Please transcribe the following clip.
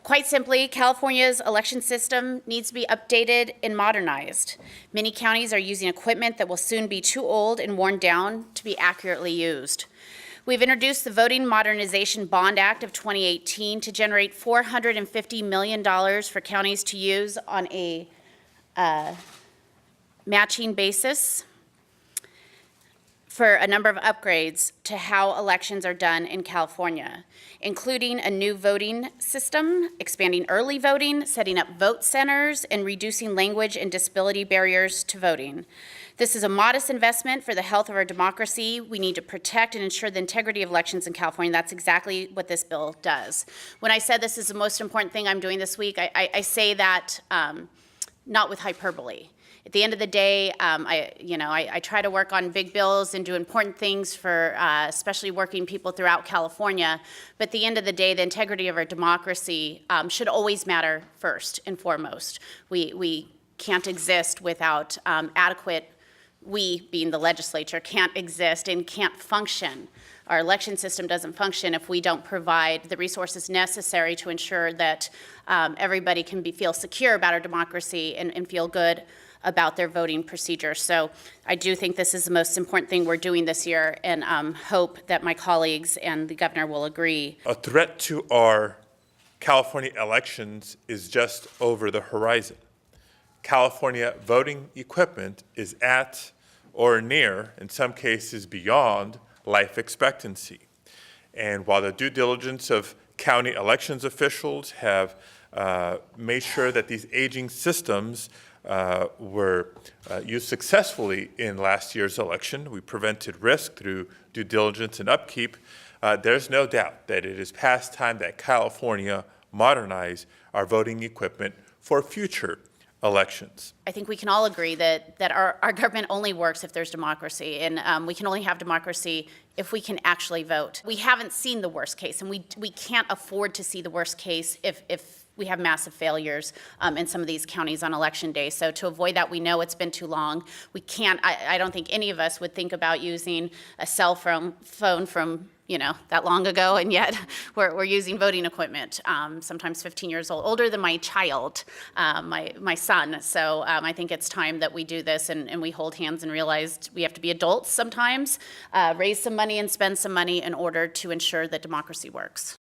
Quite simply, California's election system needs to be updated and modernized. Many counties are using equipment that will soon be too old and worn down to be accurately used. We've introduced the Voting Modernization Bond Act of 2018 to generate $450 million for counties to use on a matching basis for a number of upgrades to how elections are done in California, including a new voting system, expanding early voting, setting up vote centers, and reducing language and disability barriers to voting. This is a modest investment for the health of our democracy. We need to protect and ensure the integrity of elections in California. That's exactly what this bill does. When I said this is the most important thing I'm doing this week, I say that not with hyperbole. At the end of the day, I try to work on big bills and do important things for especially working people throughout California. But at the end of the day, the integrity of our democracy should always matter first and foremost. We can't exist without adequate, we being the legislature, can't exist and can't function. Our election system doesn't function if we don't provide the resources necessary to ensure that everybody can feel secure about our democracy and feel good about their voting procedure. So I do think this is the most important thing we're doing this year, and hope that my colleagues and the governor will agree. A threat to our California elections is just over the horizon. California voting equipment is at or near, in some cases beyond, life expectancy. And while the due diligence of county elections officials have made sure that these aging systems were used successfully in last year's election, we prevented risk through due diligence and upkeep, there's no doubt that it is past time that California modernize our voting equipment for future elections. I think we can all agree that our government only works if there's democracy, and we can only have democracy if we can actually vote. We haven't seen the worst case, and we can't afford to see the worst case if we have massive failures in some of these counties on election day. So to avoid that, we know it's been too long. We can't, I don't think any of us would think about using a cell phone from that long ago, and yet we're using voting equipment, sometimes 15 years old, older than my child, my son. So I think it's time that we do this and we hold hands and realize we have to be adults sometimes, raise some money and spend some money in order to ensure that democracy works.